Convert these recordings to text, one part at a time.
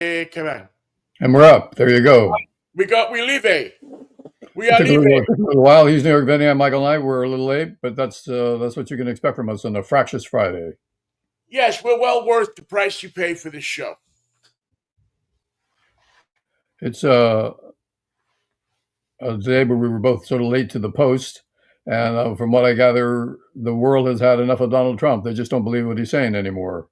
Come on. And we're up. There you go. We live. We It are took live. took a little while. He's New York Vinny. I'm Michael Knight. We're a little late, but that's what you can expect from us on a Fractious Friday. Yes, we're well worth the price you pay for this show. It's a day where we were both sort of late to the post, and from what I gather, the world has had enough of Donald Trump. They just don't believe what he's saying anymore.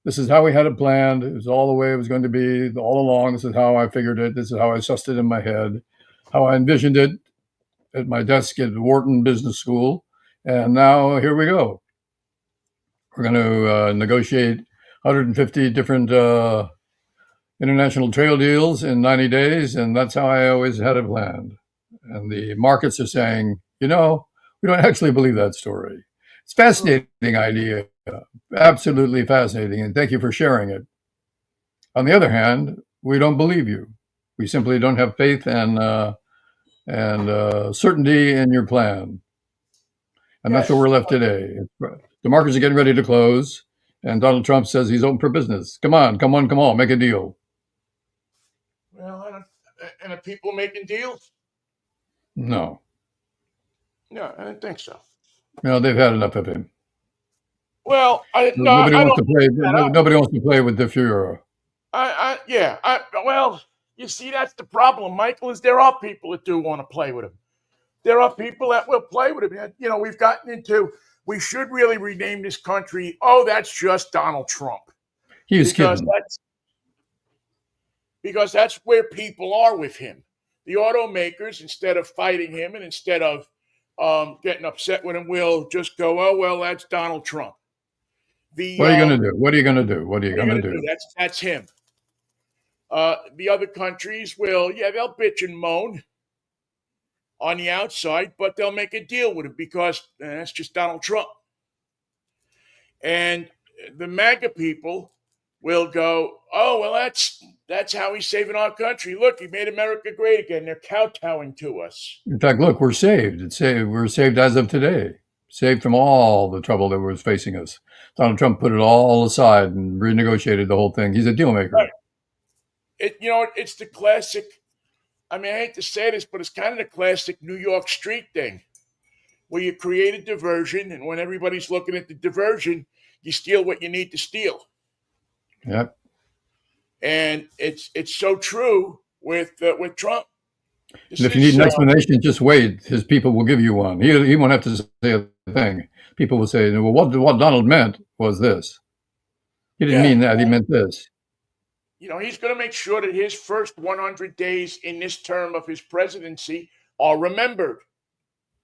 This is how we had it planned. It was all the way it was going to be all along. This is how I figured it. This is how I sussed it in my head, how I envisioned it at my desk at Wharton Business School. And now here we go. We're going to negotiate 150 different international trade deals in 90 days. And that's how I always had it planned. And the markets are saying, we don't actually believe that story. It's a fascinating idea. Absolutely fascinating. And thank you for sharing it. On the other hand, we don't believe you. We simply don't have faith and certainty in your plan. And that's where we're left today. The markets are getting ready to close, and Donald Trump says he's open for business. Come on, make a deal. Well, and are people making deals? No. No, I don't think so. They've had enough of him. Well, nobody wants to play with the Fuhrer. Well, you see, that's the problem, Michael, is there are people that do want to play with him. There are people that will play with him. We've gotten into, we should really rename this country, that's just Donald Trump. He was kidding. Because that's where people are with him. The automakers, instead of fighting him and instead of getting upset with him, will just go, oh, well, that's Donald Trump. What are you going to do? What are you going to do? What are you going to do? That's him. The other countries will, they'll bitch and moan on the outside, but they'll make a deal with him because that's just Donald Trump. And the MAGA people will go, oh, well, that's how he's saving our country. Look, he made America great again. They're kowtowing to us. In fact, look, we're saved. We're saved as of today. Saved from all the trouble that was facing us. Donald Trump put it all aside and renegotiated the whole thing. He's a deal maker. Right. It's the classic, I hate to say this, but it's kind of the classic New York street thing where you create a diversion, and when everybody's looking at the diversion, you steal what you need to steal. Yep. And it's so true with Trump. And if you need an explanation, just wait. His people will give you one. He won't have to say a thing. People will say, well, what Donald meant was this. He didn't mean that. He meant this. He's going to make sure that his first 100 days in this term of his presidency are remembered.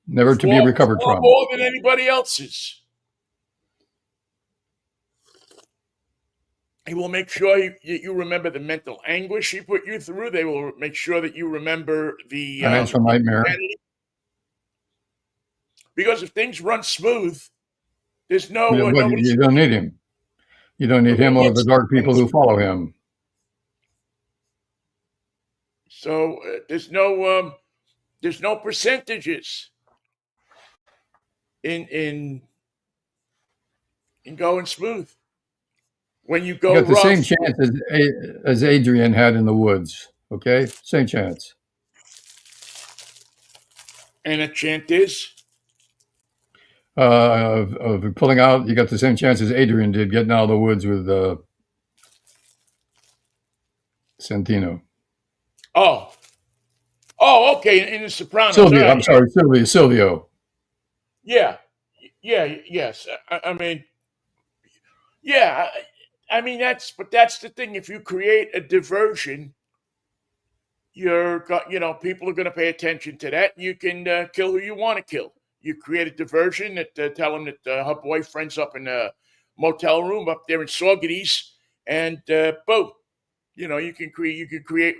Never to be recovered from. More than anybody else's. He will make sure you remember the mental anguish he put you through. They will make sure that you remember the financial nightmare. Because if things run smooth, there's no. You don't need him. You don't need him or the dark people who follow him. So there's no percentages in going smooth. When you go, you got the same chance as Adrian had in the woods. Okay, same chance. And a chant is of pulling out. You got the same chance as Adrian did getting out of the woods with Santino. Oh, okay. In The Sopranos. Silvio. Yes. That's the thing. If you create a diversion, people are going to pay attention to that. You can kill who you want to kill. You create a diversion that tell them that her boyfriend's up in a motel room up there in Saugerties, and boom, you can create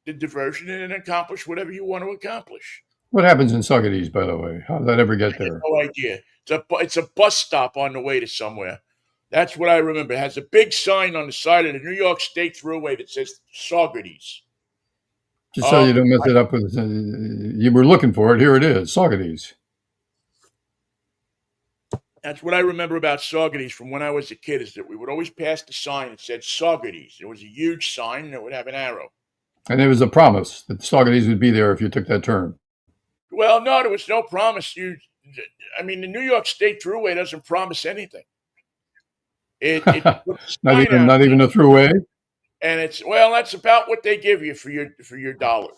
the diversion and accomplish whatever you want to accomplish. What happens in Saugerties, by the way? How did that ever get there? No idea. It's a bus stop on the way to somewhere. That's what I remember. It has a big sign on the side of the New York State Thruway that says Saugerties. Just so you don't mess it up with. You were looking for it. Here it is, Saugerties. That's what I remember about Saugerties from when I was a kid, is that we would always pass the sign that said Saugerties. It was a huge sign and it would have an arrow. And it was a promise that the Saugerties would be there if you took that turn. Well, no, there was no promise. I mean, the New York State Thruway doesn't promise anything. It puts a not sign even out not there, even a throughway. and that's about what they give you for your dollar,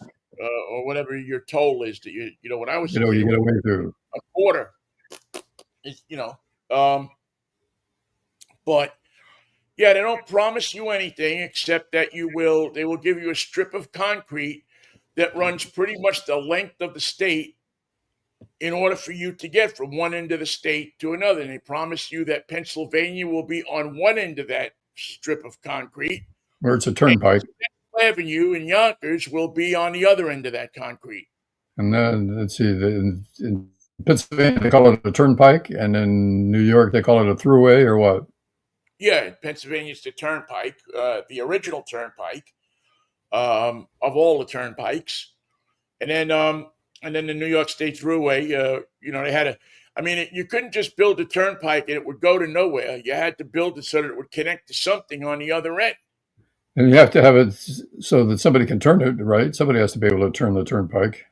or whatever your toll is. That when I was a kid, it You get was away through. a quarter. Um, but yeah, they don't promise you anything except that they will give you a strip of concrete that runs pretty much the length of the state in order for you to get from one end of the state to another. And they promise you that Pennsylvania will be on one end of that strip of concrete, Where it's a and turnpike. Avenue in Yonkers will be on the other end of that concrete. And then let's see, in Pennsylvania they call it a turnpike, and in New York they call it a throughway, or what? Yeah, Pennsylvania's the turnpike, the original turnpike, of all the turnpikes, and then the New York State Thruway. They had a. I mean, you couldn't just build a turnpike and it would go to nowhere. You had to build it so that it would connect to something on the other end. And you have to have it so that somebody can turn it, right? Somebody has to be able to turn the turnpike.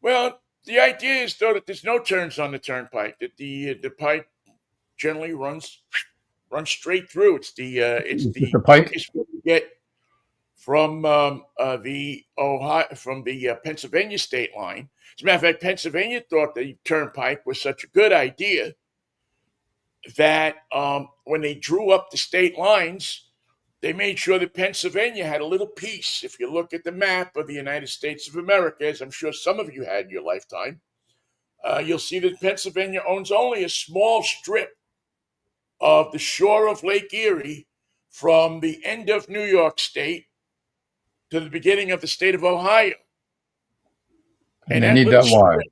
Well, the idea is though that there's no turns on the turnpike. That the pipe generally runs straight through. It's It's just the a pike. quickest way to get from the Ohio from the Pennsylvania state line. As a matter of fact, Pennsylvania thought the turnpike was such a good idea that when they drew up the state lines, they made sure that Pennsylvania had a little piece. If you look at the map of the United States of America, as I'm sure some of you had in your lifetime, you'll see that Pennsylvania owns only a small strip of the shore of Lake Erie from the end of New York State to the beginning of the state of Ohio. And And they need that wide.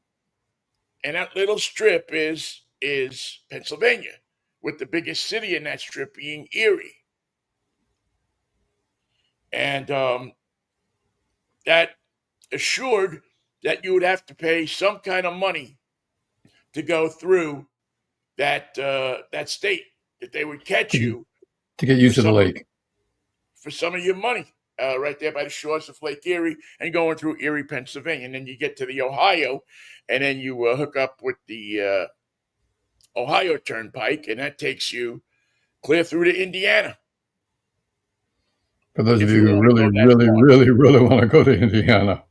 that little strip is Pennsylvania, with the biggest city in that strip being Erie. And that assured that you would have to pay some kind of money to go through that state, that they would catch to, you to get for used to the some of lake. for some of your money, right there by the shores of Lake Erie and going through Erie, Pennsylvania. And then you get to the Ohio, and then you hook up with the Ohio Turnpike, and that takes you clear through to Indiana. For those of If you you who want to really, go that really, far. really, really want to go to Indiana,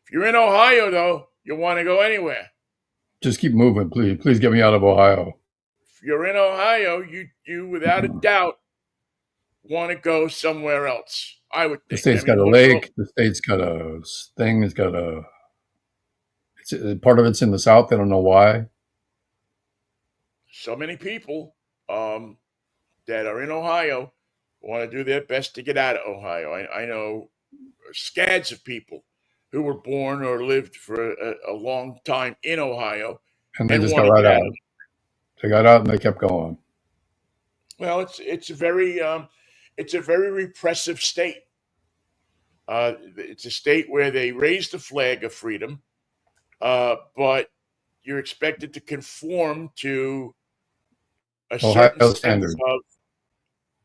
If you're in Ohio, though, you want to go anywhere. just keep moving, please. Please get me out of Ohio. If you're in Ohio, you without a doubt want to go somewhere else. I would The think. I state's got mean, a lake. The state's got a thing. It's got a. Part of it's in the south. I don't know why. so many people that are in Ohio want to do their best to get out of Ohio. I know scads of people who were born or lived for a long time in Ohio And they and just want got to right get out out. of it. They got out and they kept going. Well, it's a very repressive state. It's a state where they raise the flag of freedom, but you're expected to conform to a certain Ohio sense standard.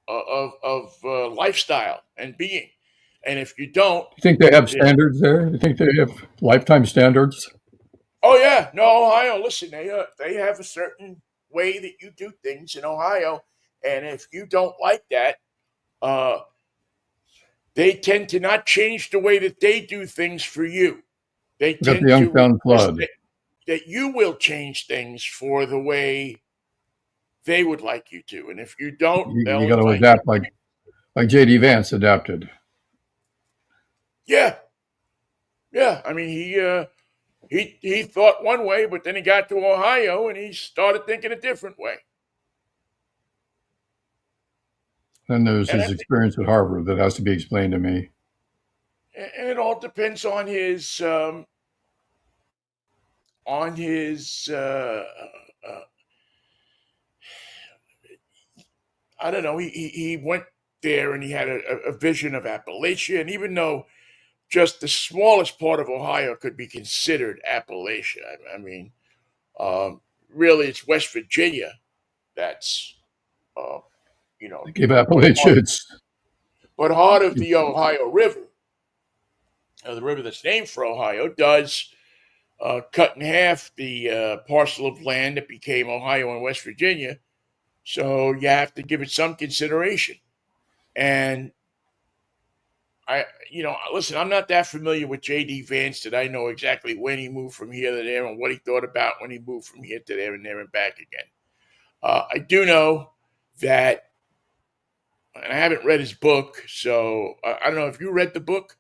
of lifestyle and being. And if you don't, You think they have then standards there? You think they have lifetime standards? oh yeah, no, Ohio. Listen, they have a certain way that you do things in Ohio, and if you don't like that, uh, they tend to not change the way that they do things for you. They We got the tend to Youngstown request flood. that you will change things for the way they would like you to, and if you don't, You they'll got to invite you. adapt like J.D. Vance adapted. Yeah, yeah. I mean, he thought one way, but then he got to Ohio and he started thinking a different way. Then there's And his experience at Harvard that has to be explained to me. it all depends on his I don't know. He went there and he had a vision of Appalachia, and even though just the smallest part of Ohio could be considered Appalachia, I mean, really it's West Virginia that's They gave part, Appalachians. part of the Ohio River, the river that's named for Ohio, does cut in half the parcel of land that became Ohio and West Virginia. So you have to give it some consideration. And listen, I'm not that familiar with J.D. Vance that I know exactly when he moved from here to there and what he thought about when he moved from here to there and back again. I do know that, and I haven't read his book, so I don't know if you read the book.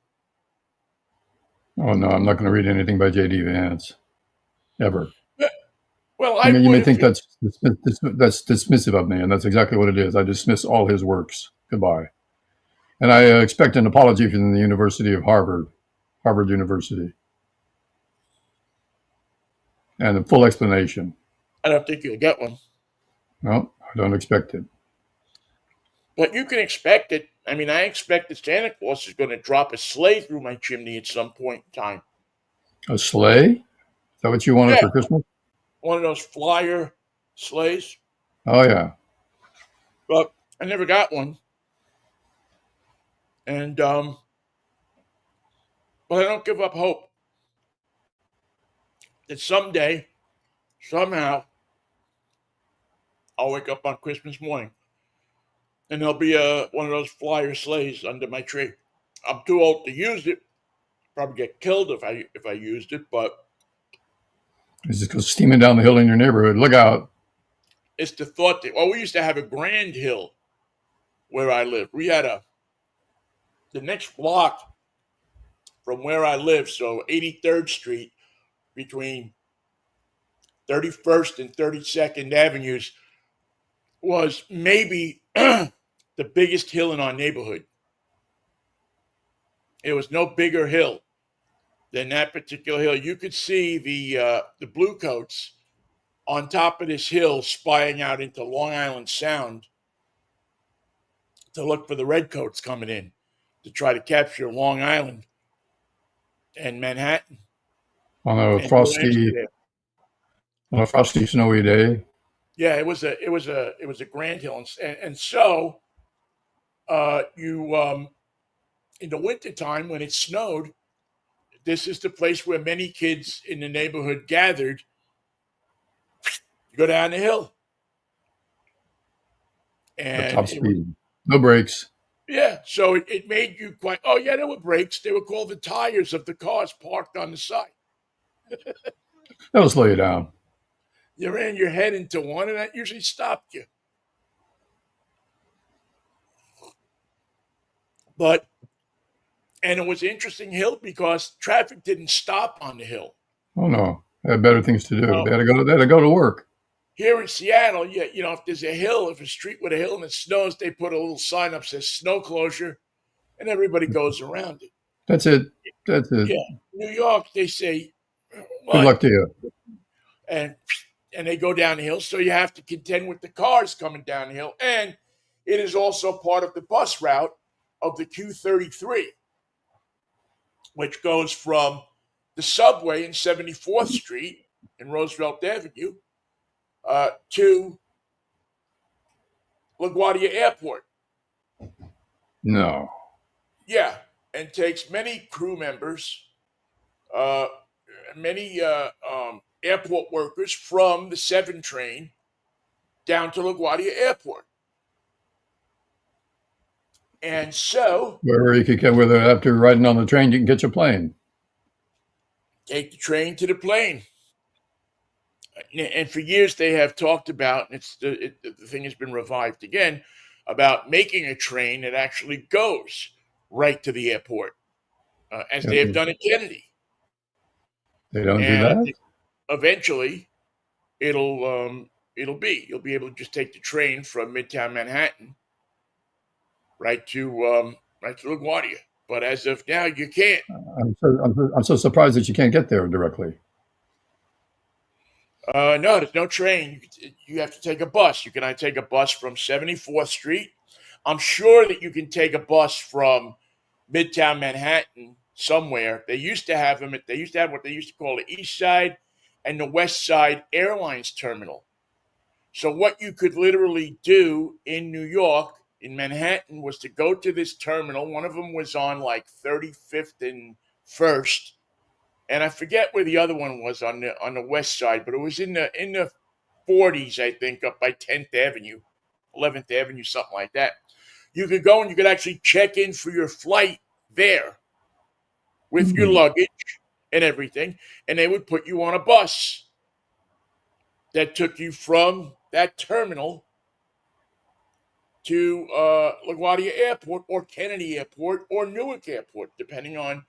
Oh no, I'm not going to read anything by J.D. Vance ever. Well, You I may would think if that's dismissive of me, and that's exactly what it is. I dismiss all his works. Goodbye. And I expect an apology from the University of Harvard University, and a full explanation. I don't think you'll get one. No, I don't expect it. But you can expect it. I mean, I expect that Santa Claus is going to drop a sleigh through my chimney at some point in time. A sleigh? Is that what you wanted Yeah, for Christmas? one of those flyer sleighs. Oh yeah. But I never got one. And but I don't give up hope that someday, somehow, I'll wake up on Christmas morning and there'll be one of those flyer sleighs under my tree. I'm too old to use it. Probably get killed if I used it, but It just goes steaming down the hill in your neighborhood. Look out. it's the thought that we used to have a grand hill where I live. We had the next block from where I live, so 83rd Street between 31st and 32nd Avenues was maybe the biggest hill in our neighborhood. It was no bigger hill than that particular hill. You could see the bluecoats on top of this hill spying out into Long Island Sound to look for the redcoats coming in to try to capture Long Island and Manhattan On a and New frosty, Amsterdam. on a frosty, snowy day. Yeah, it was a grand hill, and so you in the wintertime when it snowed, this is the place where many kids in the neighborhood gathered to go down the hill. At And top speed. No brakes. yeah, so it made you quite, oh, yeah, there were brakes. They were called the tires of the cars parked on the side. That'll slow you down. You ran your head into one, and that usually stopped you. But, and it was an interesting hill because traffic didn't stop on the hill. Oh no. They had better things to do. Well, They had to go to work. here in Seattle, if there's a hill, if a street with a hill and it snows, they put a little sign up that says snow closure, and everybody goes around it. That's it. That's it. Yeah, New York, they say Good luck what, to you. and they go down the hill, so you have to contend with the cars coming down the hill, and it is also part of the bus route of the Q33, which goes from the subway in 74th Street in Roosevelt Avenue to LaGuardia Airport. No. Yeah, and takes many crew members, uh, many airport workers from the 7 train down to LaGuardia Airport. And so, Wherever you could get, whether after riding on the train, you can catch a plane. take the train to the plane. And for years they have talked about, and the thing has been revived again, about making a train that actually goes right to the airport, as they have done at Kennedy. They don't do And I that? think eventually you'll be able to just take the train from Midtown Manhattan right to LaGuardia. But as of now, you can't. I'm so surprised that you can't get there directly. No, there's no train. You have to take a bus. You can either take a bus from 74th Street. I'm sure that you can take a bus from Midtown Manhattan somewhere. They used to have them. They used to have what they used to call the East Side and the West Side Airlines terminal. So what you could literally do in New York, in Manhattan, was to go to this terminal. One of them was on like 35th and First, and I forget where the other one was on the West Side, but it was in the 40s, I think, up by 10th Avenue, 11th Avenue, something like that. You could go and you could actually check in for your flight there with your Hmm. luggage and everything, and they would put you on a bus that took you from that terminal to LaGuardia Airport or Kennedy Airport or Newark Airport, depending on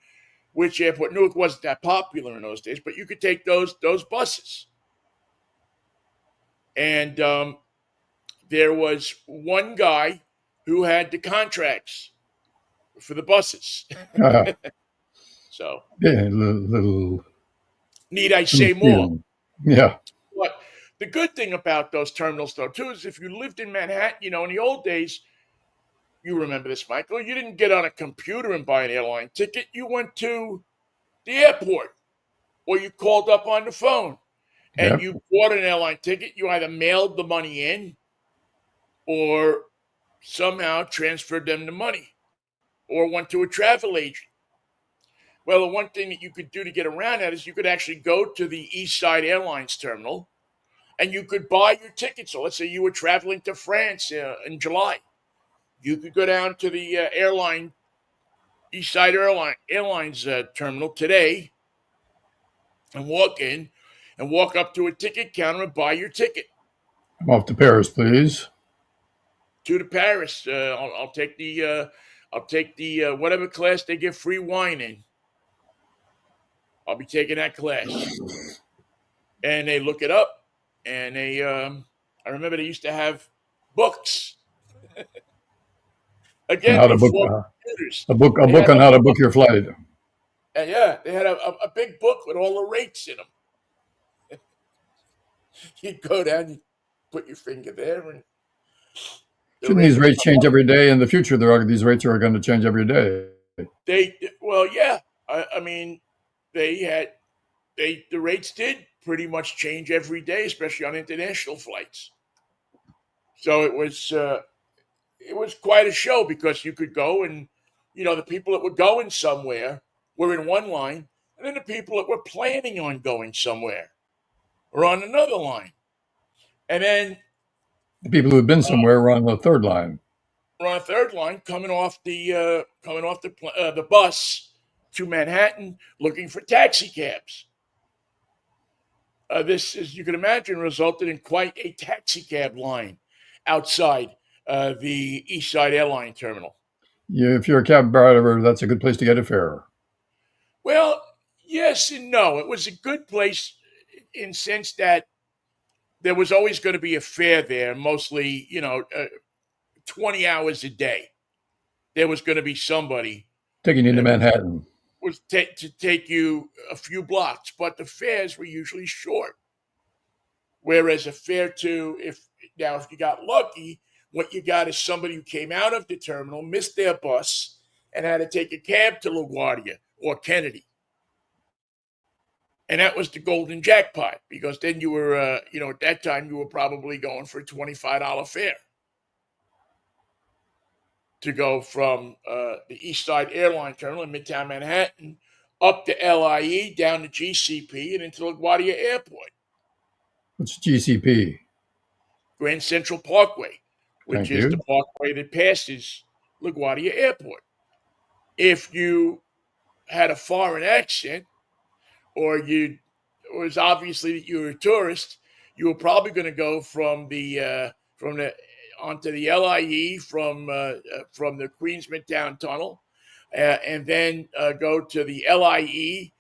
which airport. Newark wasn't that popular in those days, but you could take those buses. And there was one guy who had the contracts for the buses. So, Yeah, little need I little say more? feeling. Yeah. But the good thing about those terminals, though, too, is if you lived in Manhattan, in the old days, you remember this, Michael, you didn't get on a computer and buy an airline ticket. You went to the airport or you called up on the phone and Yep. you bought an airline ticket. You either mailed the money in or somehow transferred them the money or went to a travel agent. Well, the one thing that you could do to get around that is you could actually go to the East Side Airlines terminal and you could buy your ticket. So let's say you were traveling to France in July. You could go down to the East Side Airlines terminal today and walk in and walk up to a ticket counter and buy your ticket I'm off to Paris, please. to the Paris. I'll take the whatever class they give free wine in. I'll be taking that class. And they look it up, and I remember they used to have books On again how to book before computers. a They book had on a how to book your flight. yeah, they had a big book with all the rates in them. You'd go down, you put your finger there, and the Shouldn't rate these would rates come change up. every day in the future? These rates are going to change every day. Well, yeah. I mean, they had the rates did pretty much change every day, especially on international flights. So it was quite a show because you could go and the people that were going somewhere were in one line, and then the people that were planning on going somewhere were on another line, and then The people who have been somewhere were on the third line. we're on a third line coming off the bus to Manhattan looking for taxi cabs. This, as you can imagine, resulted in quite a taxi cab line outside the East Side Airline Terminal. If you're a cab driver, that's a good place to get a fare. Well, yes and no. It was a good place in sense that there was always going to be a fare there, mostly 20 hours a day. There was going to be somebody Taking you into that Manhattan. was to take you a few blocks, but the fares were usually short. Whereas a fare to if you got lucky, what you got is somebody who came out of the terminal, missed their bus, and had to take a cab to LaGuardia or Kennedy. And that was the golden jackpot because then you were, at that time you were probably going for a $25 fare to go from the East Side Airline Terminal in Midtown Manhattan up to LIE, down to GCP, and into LaGuardia Airport. What's GCP? Grand Central Parkway, which Thank is the you. parkway that passes LaGuardia Airport. If you had a foreign accent or you it was obviously that you were a tourist, you were probably going to go from the onto the LIE from the Queens Midtown Tunnel, and then go to the LIE,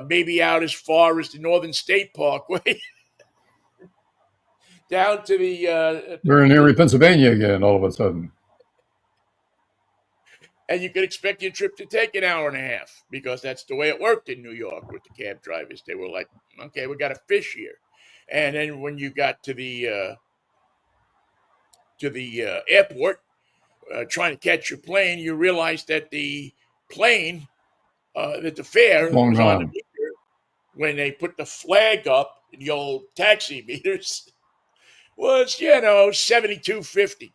maybe out as far as the Northern State Parkway, down to We're in Erie, Pennsylvania again, all of a sudden. and you could expect your trip to take an hour and a half because that's the way it worked in New York with the cab drivers. They were like, "Okay, we got a fish here," and then when you got to the airport trying to catch your plane, you realized that the plane that the fare that Long was on the gone. meter when they put the flag up the old taxi meters was, 72.50.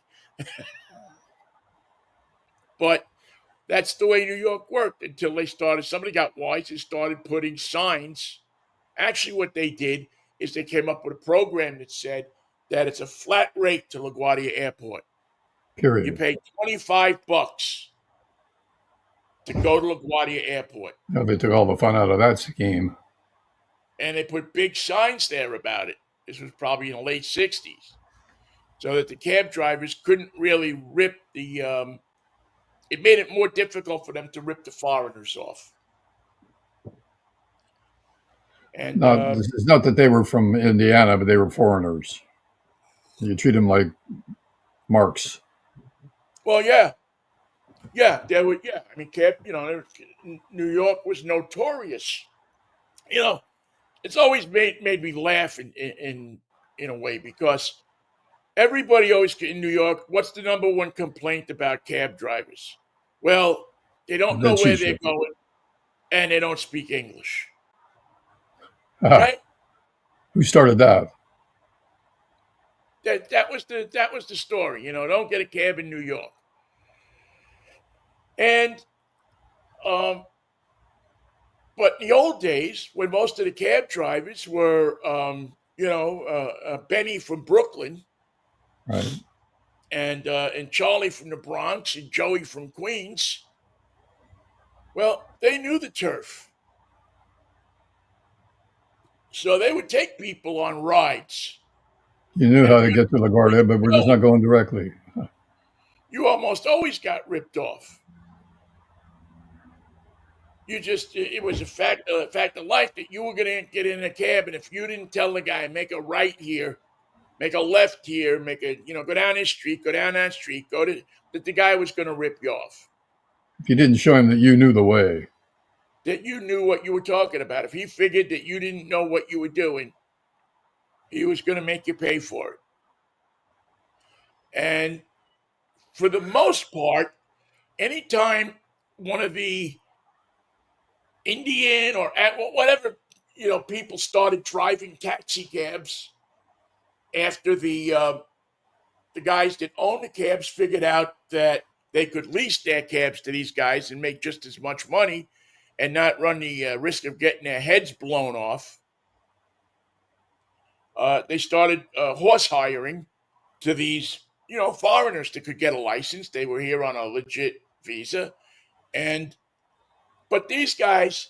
But that's the way New York worked until they started. Somebody got wise and started putting signs. Actually, what they did is they came up with a program that said that it's a flat rate to LaGuardia Airport. You Period. pay $25 to go to LaGuardia Airport. No, they took all the fun out of that scheme. And they put big signs there about it. This was probably in the late 60s. So that the cab drivers couldn't really rip it made it more difficult for them to rip the foreigners off. And, Not It's not that they were from Indiana, but they were foreigners. You treat them like marks. well, yeah. Yeah, there were, yeah. I mean, cab, New York was notorious. You know, it's always made me laugh in a way because everybody always in New York, what's the number one complaint about cab drivers? Well, they don't The know where cheat they're sheet. going and they don't speak English, Ah, right? who started that? That was the story. Don't get a cab in New York. And um, but in the old days, when most of the cab drivers were, Benny from Brooklyn Right. and Charlie from the Bronx and Joey from Queens, well, they knew the turf. So they would take people on rides. You knew And how if to you get to didn't know where you LaGuardia, but we're were just not going, going directly. you almost always got ripped off. It was a fact of life that you were going to get in a cab. And if you didn't tell the guy, make a right here, make a left here, go down this street, go down that street, that the guy was going to rip you off. If you didn't show him that you knew the way, That you knew what you were talking about. If he figured that you didn't know what you were doing, he was going to make you pay for it. And for the most part, anytime one of the Indian or whatever, people started driving taxi cabs after the guys that own the cabs figured out that they could lease their cabs to these guys and make just as much money and not run the risk of getting their heads blown off. They started horse hiring to these, foreigners that could get a license. They were here on a legit visa. But these guys,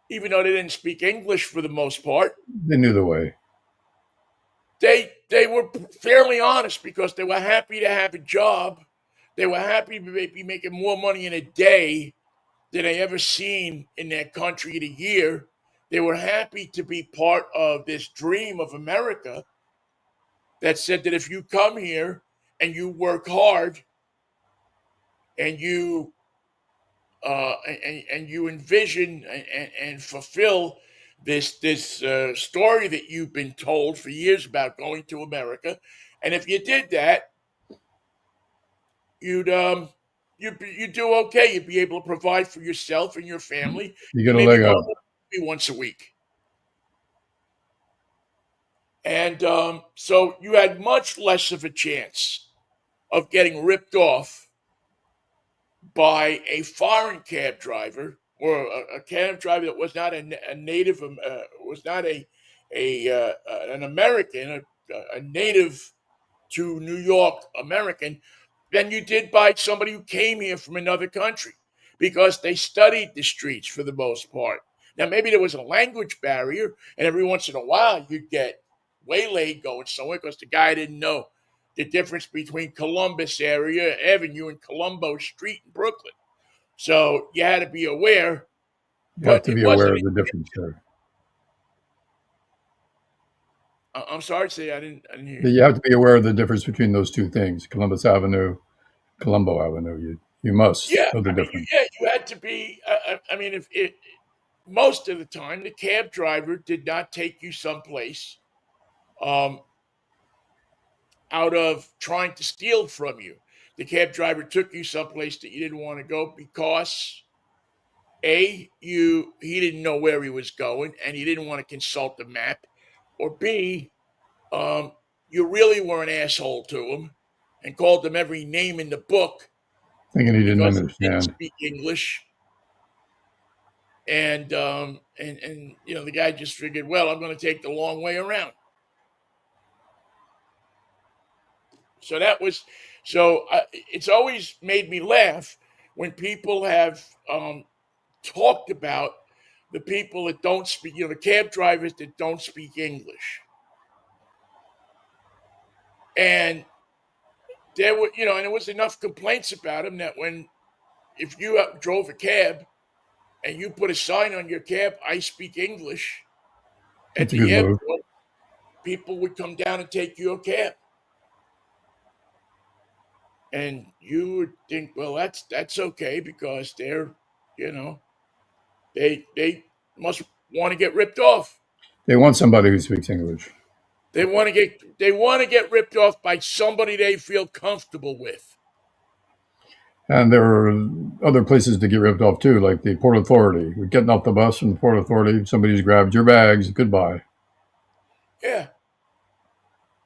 even though they didn't speak English for the most part, they knew the way. they were fairly honest because they were happy to have a job. They were happy to be making more money in a day than they ever seen in their country in a year. They were happy to be part of this dream of America that said that if you come here and you work hard and you envision and fulfill this story that you've been told for years about going to America, and if you did that, you'd you'd do okay. You'd be able to provide for yourself and your family, You get and a maybe leg go up. to the movie once a week. And so you had much less of a chance of getting ripped off by a foreign cab driver or a cab driver that was not a native, was not an American, a native to New York American, than you did by somebody who came here from another country because they studied the streets for the most part. Now, maybe there was a language barrier, and every once in a while you'd get waylaid going somewhere because the guy didn't know the difference between Columbus area Avenue and Colombo Street in Brooklyn. So you had to be aware, You have but to it be aware wasn't. of the difference there. I'm sorry to say I didn't hear That you. you have to be aware of the difference between those two things, Columbus Avenue, Colombo Avenue. You must Yeah, know the I mean, difference. you had to be. I mean, if it most of the time the cab driver did not take you someplace um, out of trying to steal from you. The cab driver took you someplace that you didn't want to go because he didn't know where he was going and he didn't want to consult the map, or B, um, you really were an asshole to him and called him every name in the book Thinking he didn't because he didn't understand. speak English. And the guy just figured, well, I'm going to take the long way around. So that was it's always made me laugh when people have talked about the people that don't speak, the cab drivers that don't speak English. And there were, and there was enough complaints about him that when, if you drove a cab and you put a sign on your cab, I speak English, at That's a the good move. airport, people would come down and take your cab. And you would think, well, that's okay because you know, they must want to get ripped off. They want somebody who speaks English. They want to get ripped off by somebody they feel comfortable with. And there are other places to get ripped off too, like the Port Authority. We're getting off the bus from the Port Authority. Somebody's grabbed your bags. Goodbye. Yeah,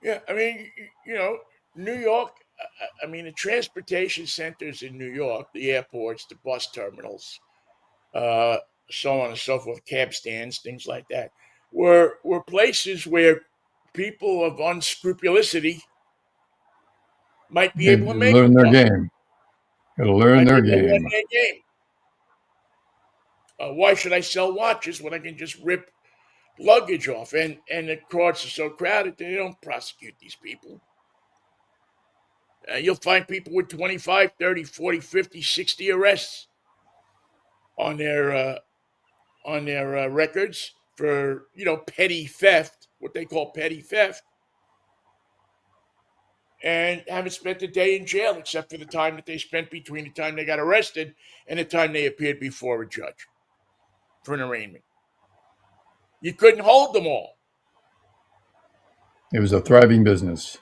yeah. I mean, New York. I mean, the transportation centers in New York, the airports, the bus terminals, uh, so on and so forth, cab stands, things like that, were places where people of unscrupulosity might be They able to make learn a their buck. game. Got to learn I their think they learn game. their game. Why should I sell watches when I can just rip luggage off? And the courts are so crowded they don't prosecute these people. You'll find people with 25, 30, 40, 50, 60 arrests on their records for petty theft, what they call petty theft, and haven't spent a day in jail except for the time that they spent between the time they got arrested and the time they appeared before a judge for an arraignment. You couldn't hold them all. It was a thriving business.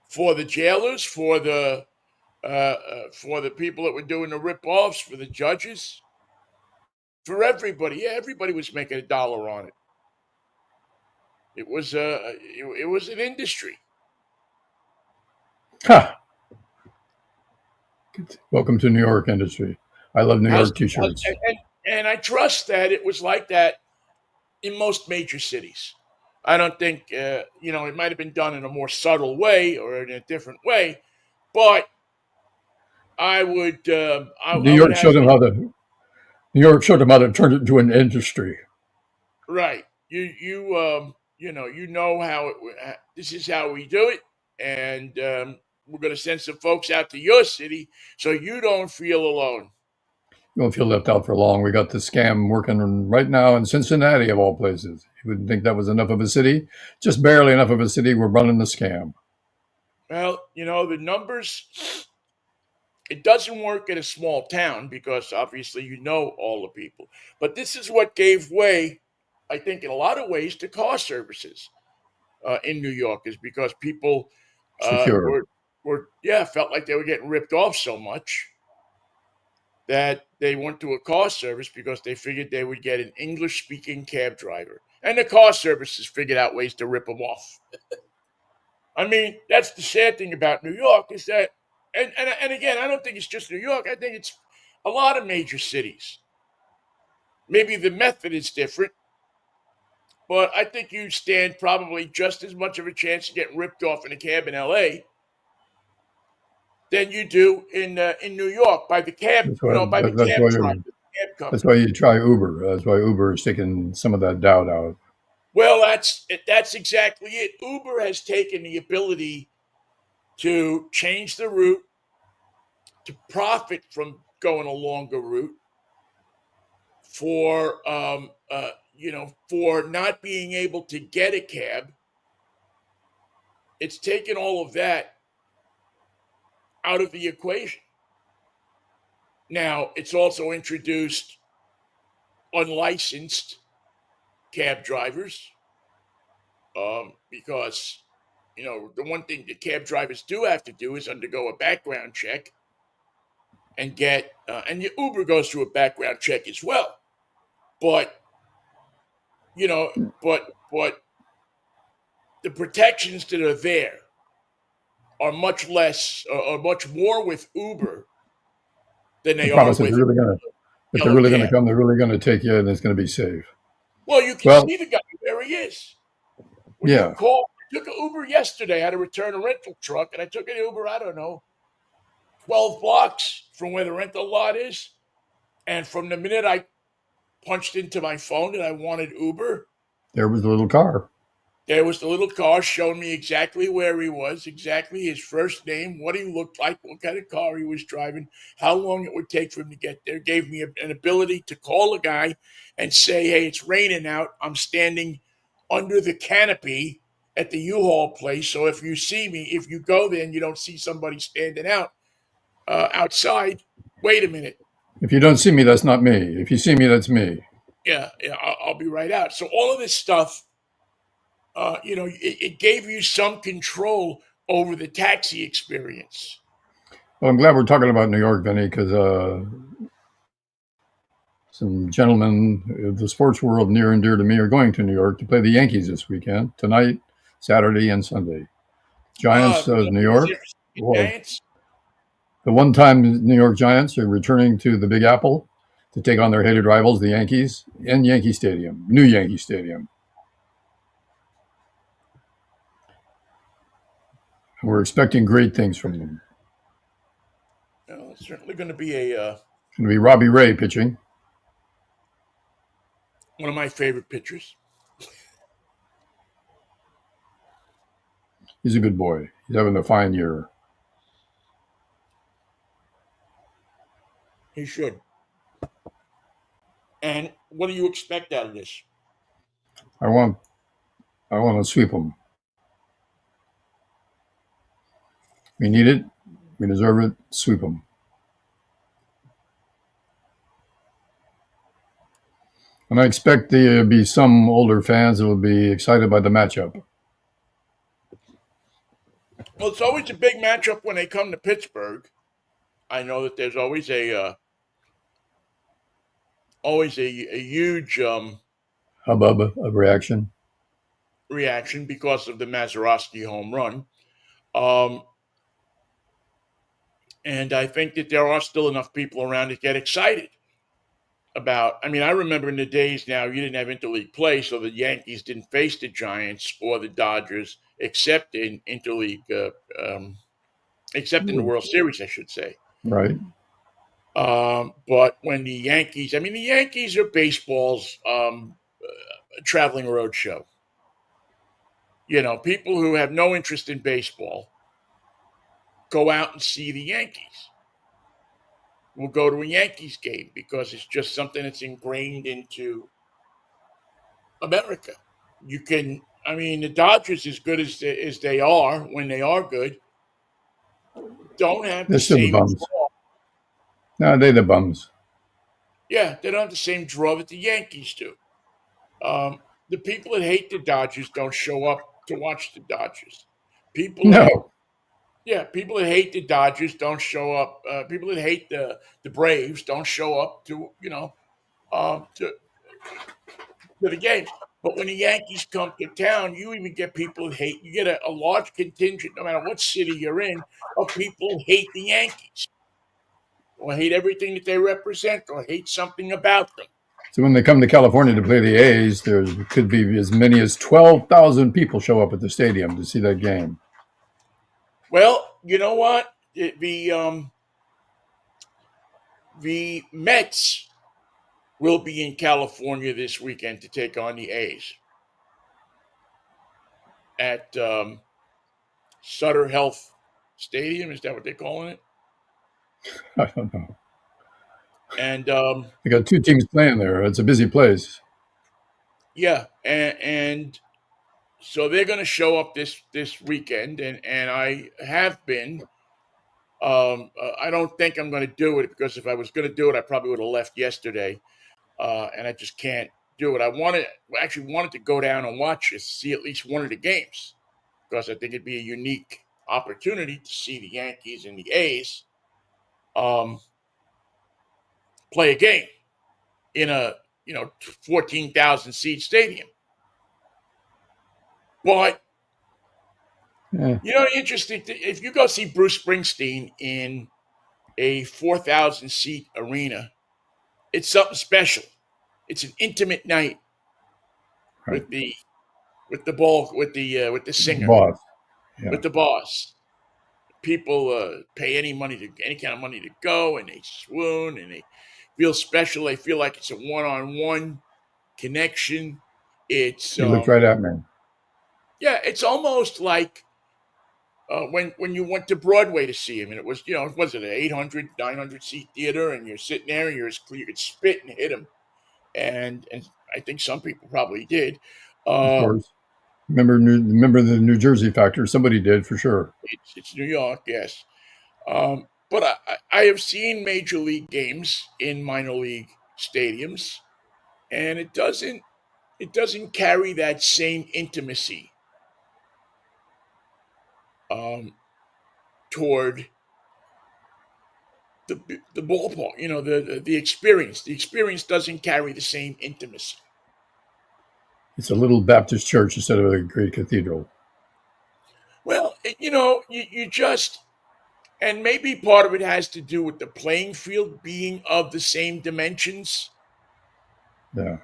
For the jailers, for the people that were doing the rip-offs, for the judges, for everybody. Yeah, everybody was making $1 on it. It was an industry. Ha! Welcome to New York industry. I love New How's, York how's t-shirts. and I trust that it was like that in most major cities. I don't think it might have been done in a more subtle way or in a different way, but New I would York showed them hazard. how to New York showed them how to turn it into an industry. Right. You know how this is how we do it, and we're going to send some folks out to your city so you don't feel alone. You won't feel left out for long. We got the scam working right now in Cincinnati, of all places. You wouldn't think that was enough of a city. Just barely enough of a city. We're running the scam. Well, the numbers. It doesn't work in a small town because obviously all the people. But this is what gave way, I think, in a lot of ways, to car services in New York, is because people Secure. were felt like they were getting ripped off so much that they went to a car service because they figured they would get an English speaking cab driver. And the car services figured out ways to rip them off. I mean, that's the sad thing about New York is that, and again, I don't think it's just New York. I think it's a lot of major cities. Maybe the method is different, but I think you stand probably just as much of a chance of getting ripped off in a cab in L.A. than you do in New York by the cab, That's why. by the That's cab why. driver, the cab That's company. why you try Uber. That's why Uber is taking some of that doubt out. Well, that's exactly it. Uber has taken the ability to change the route, to profit from going a longer route, for not being able to get a cab. It's taken all of that out of the equation. Now, it's also introduced unlicensed cab drivers, because the one thing that cab drivers do have to do is undergo a background check, and get and your Uber goes through a background check as well. But you know, but the protections that are there are much less or much more with Uber than They they are promise that with if they're yellow really going to cab. come, they're really going to take you, and it's going to be safe. Well, you can Well, see the guy where he is. When you yeah, call, I took an Uber yesterday. I had to return a rental truck, and I took an Uber, I don't know, 12 blocks from where the rental lot is. And from the minute I punched into my phone that I wanted Uber, there was the little car. there was the little car showing me exactly where he was, exactly his first name, what he looked like, what kind of car he was driving, how long it would take for him to get there. Gave me an ability to call a guy and say, hey, it's raining out. I'm standing under the canopy at the U-Haul place. So if you see me, if you go there and you don't see somebody standing out outside, wait a minute. If you don't see me, that's not me. If you see me, that's me. Yeah, I'll be right out. So all of this stuff, it gave you some control over the taxi experience. Well, I'm glad we're talking about New York, Vinny, because some gentlemen of the sports world near and dear to me are going to New York to play the Yankees this weekend, tonight, Saturday, and Sunday. Giants You of know, New because York. you're Well, Giants. the one-time New York Giants are returning to the Big Apple to take on their hated rivals, the Yankees, in Yankee Stadium, new Yankee Stadium. And we're expecting great things from them. It's certainly going to be It's going to be Robbie Ray pitching. one of my favorite pitchers. He's a good boy. He's having a fine year. He should. And what do you expect out of this? I want, I want to sweep him. We need it. We deserve it. Sweep him. And I expect there to be some older fans that will be excited by the matchup. Well, it's always a big matchup when they come to Pittsburgh. I know that there's always a huge Hubbub of reaction. reaction because of the Mazeroski home run. Um, and I think that there are still enough people around to get excited about. I mean, I remember in the days now you didn't have interleague play, so the Yankees didn't face the Giants or the Dodgers except in interleague, except in the World Series, I should say. Right. But when the Yankees, I mean, the Yankees are baseball's traveling roadshow. You know, people who have no interest in baseball go out and see the Yankees. Will go to a Yankees game because it's just something that's ingrained into America. You can, I mean, the Dodgers, as good as they are when they are good, don't have They're the still the same bums. draw. No, they're the bums. Yeah, they don't have the same draw that the Yankees do. The people that hate the Dodgers don't show up to watch the Dodgers. People that, No. yeah, people that hate the Dodgers don't show up. People that hate the Braves don't show up to um, to to the games. But when the Yankees come to town, you even get people that hate. You get a large contingent, no matter what city you're in, of people who hate the Yankees or hate everything that they represent or hate something about them. So when they come to California to play the A's, there could be as many as 12,000 people show up at the stadium to see that game. Well, you know what? The Mets will be in California this weekend to take on the A's at Sutter Health Stadium. Is that what they're calling it? I don't know. And They got two teams playing there. It's a busy place. yeah, and so they're going to show up this weekend, and I have been. I don't think I'm going to do it because if I was going to do it, I probably would have left yesterday, and I just can't do it. Actually wanted to go down and watch it, see at least one of the games because I think it'd be a unique opportunity to see the Yankees and the A's. Um, play a game in a 14,000 seat stadium. But Yeah. interesting. If you go see Bruce Springsteen in a 4,000 seat arena, it's something special. It's an intimate night Right. with the singer, Boss. Yeah. with the boss. People pay any kind of money to go, and they swoon and they feel special. They feel like it's a one-on-one connection. It's He looked right at me. yeah, it's almost like when you went to Broadway to see him, and it was was it an 800, 900 seat theater, and you're sitting there and you could spit and hit him, and I think some people probably did. Of Uh, course. Remember the New Jersey factor? Somebody did for sure. it's New York, yes. But I have seen major league games in minor league stadiums, and it doesn't carry that same intimacy um, toward the ballpark. The experience. The experience doesn't carry the same intimacy. It's a little Baptist church instead of a great cathedral. Well, you just and maybe part of it has to do with the playing field being of the same dimensions. Yeah.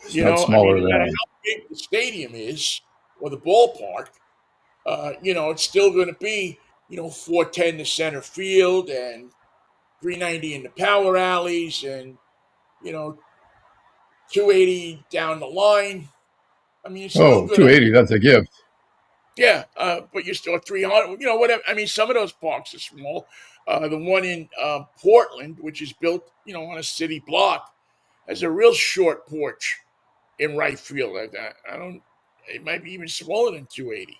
It's not I mean, smaller no matter than. how big the stadium is or the ballpark, it's still going to be 410 to center field and 390 in the power alleys and you know 280 down the line. I mean, you're still Oh, gonna 280, that's a gift. yeah, but you're still 300. Whatever. I mean, some of those parks are small. The one in Portland, which is built on a city block, has a real short porch in right field. I don't. It might be even smaller than 280.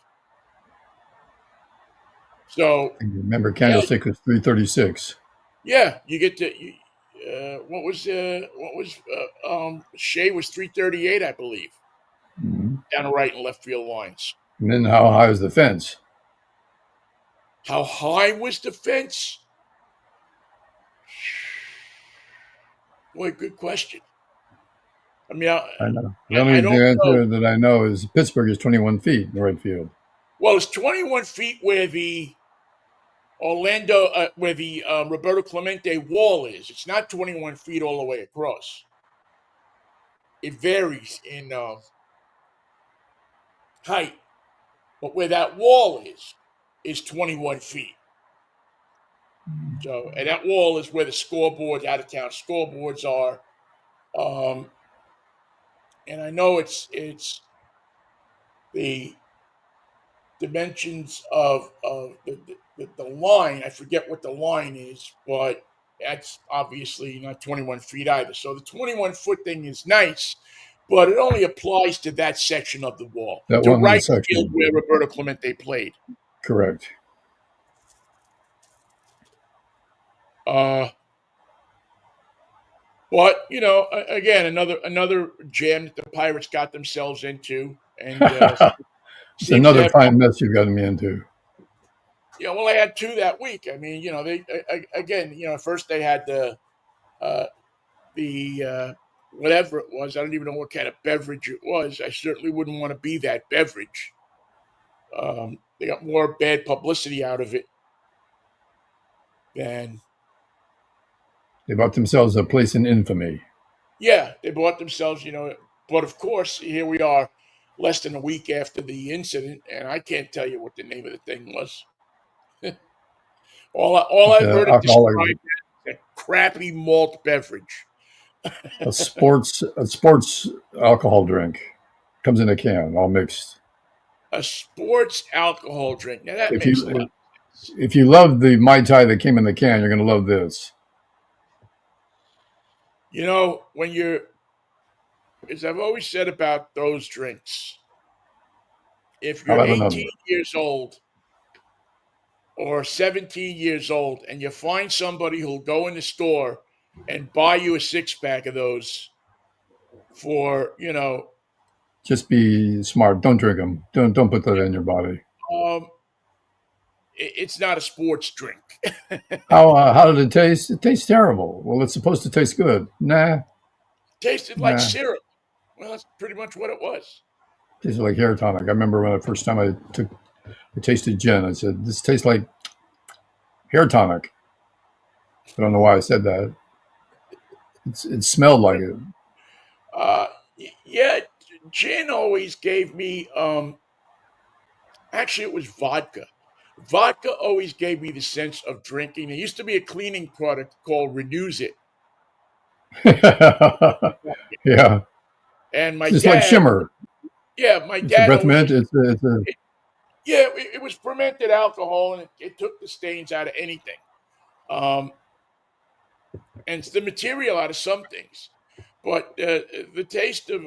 So And remember, yeah, Candlestick was 336. yeah, you get to. What was Shea was 338, I believe, Mhm. down the right and left field lines. And then how high is the fence? How high was the fence? Boy, good question. I mean, I know. The I only don't the know. answer that I know is Pittsburgh is 21 feet in the right field. Well, it's 21 feet where the Roberto Clemente wall is. It's not 21 feet all the way across. It varies in height, but where that wall is 21 feet. So, and that wall is where the scoreboards, out of town scoreboards are. Um, and I know it's the dimensions of the line. I forget what the line is, but that's obviously not 21 feet either. So the 21-foot thing is nice, but it only applies to that section of the wall, That to one little right field section. where Roberto Clemente played. Correct. Uh, but again, another jam that the Pirates got themselves into, and It's seems to another have. fine mess you've gotten me into. Yeah, well, I had two that week. I mean, they again, first they had uh, the whatever it was. I don't even know what kind of beverage it was. I certainly wouldn't want to be that beverage. They got more bad publicity out of it than They bought themselves a place in infamy. yeah. They bought themselves, But of course, here we are, less than a week after the incident, and I can't tell you what the name of the thing was. All It's I've an heard it alcoholic, described as a crappy malt beverage. a sports alcohol drink. Comes in a can, all mixed. A sports alcohol drink. Now that If makes a lot you of sense. if you love the Mai Tai that came in the can, you're going to love this. When you're, as I've always said about those drinks, if How you're about another? 18 years old or 17 years old and you find somebody who'll go in the store and buy you a six pack of those for, Just be smart. Don't drink them. Don't put that in your body. um, it's not a sports drink. How did it taste? It tastes terrible. Well, it's supposed to taste good. Nah, Tasted like nah. syrup. Well, that's pretty much what it was. Tastes like hair tonic. I remember when the first time I tasted gin. I said, "This tastes like hair tonic." I don't know why I said that. It smelled like it. Uh, yeah, gin always gave me. Actually, it was vodka. Vodka always gave me the sense of drinking. There used to be a cleaning product called Renews It, Yeah, and my it's just like dad. shimmer. Yeah, my It's a dad breath always. mint. It's a Yeah, it was fermented alcohol, and it took the stains out of anything. Um, and it's the material out of some things. But the taste of,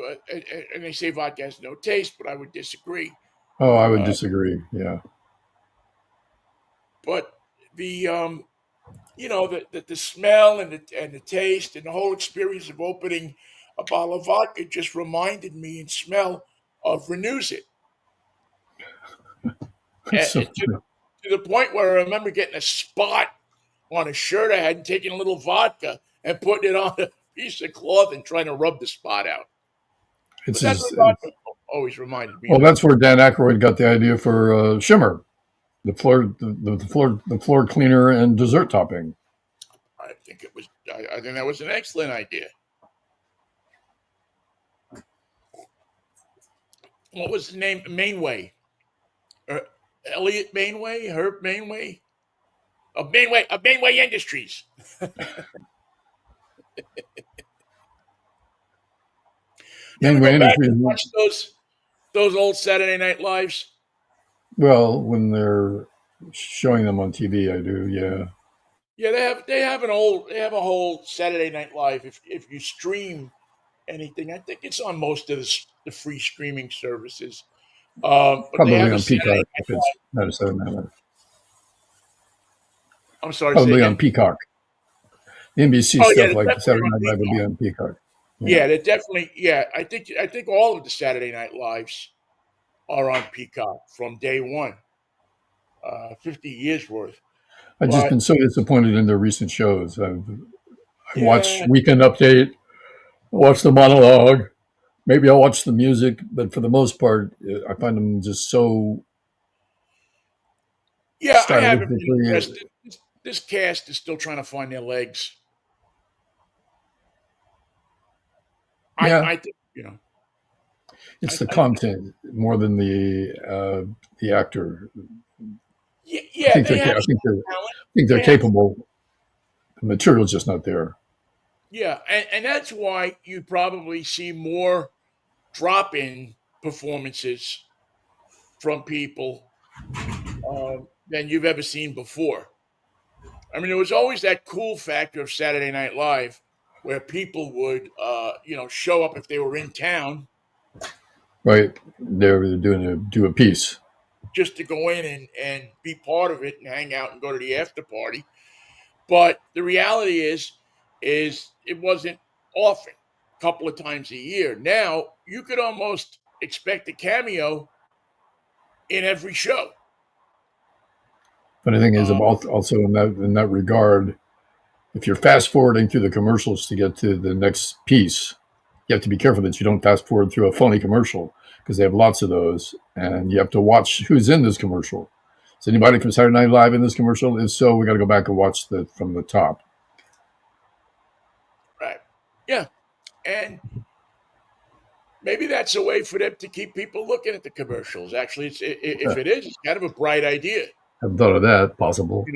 and they say vodka has no taste, but I would disagree. Oh, I would Uh, disagree. Yeah. but the, the smell and the taste and the whole experience of opening a bottle of vodka just reminded me and smell of Renews It. It's so To the point where I remember getting a spot on a shirt I had and taking a little vodka and putting it on a piece of cloth and trying to rub the spot out. it's But that's just what vodka always reminded me well, of. that's where Dan Aykroyd got the idea for shimmer, the floor cleaner and dessert topping. I think that was an excellent idea. What was the name? Mainway. Uh, Elliot Mainway? Herb Mainway? Of Mainway Industries. You ever Mainway go back and Industries. watch those old Saturday Night Lives? Well, when they're showing them on TV, I do. Yeah. Yeah, they have a whole Saturday Night Live. If you stream anything, I think it's on most of the free streaming services. But they Probably have a on Saturday Peacock Night if it's Live. not a Saturday Night Live. I'm sorry, say Probably on again. Peacock. The NBC Oh yeah, stuff they're like definitely Saturday on Night Live will Peacock. be on Peacock. Yeah. Yeah, they're definitely. Yeah, I think all of the Saturday Night Lives are on Peacock from day one. 50 years worth. I've just been But so disappointed in their recent shows. I watch yeah, Weekend Update, I watch the monologue. Maybe I'll watch the music, but for the most part, I find them just so yeah, I haven't been stylistically. impressed. This cast is still trying to find their legs. Yeah, I think it's the I think content more than the actor. yeah, I yeah, think they they're have I think some they're talent. I think they're They have capable. The material's just not there. yeah, and that's why you probably see more drop-in performances from people than you've ever seen before. I mean, there was always that cool factor of Saturday Night Live where people would, show up if they were in town Right? They're do a piece. just to go in and be part of it and hang out and go to the after party. But the reality is it wasn't often, a couple of times a year. Now you could almost expect a cameo in every show. Funny thing is, Um, about also in that regard, if you're fast forwarding through the commercials to get to the next piece, you have to be careful that you don't fast forward through a phony commercial because they have lots of those, and you have to watch who's in this commercial. Is anybody from Saturday Night Live in this commercial? If so, we got to go back and watch the from the top. right. Yeah. And maybe that's a way for them to keep people looking at the commercials. Actually, if it is, it's kind of a bright idea. Haven't thought of that. Possible.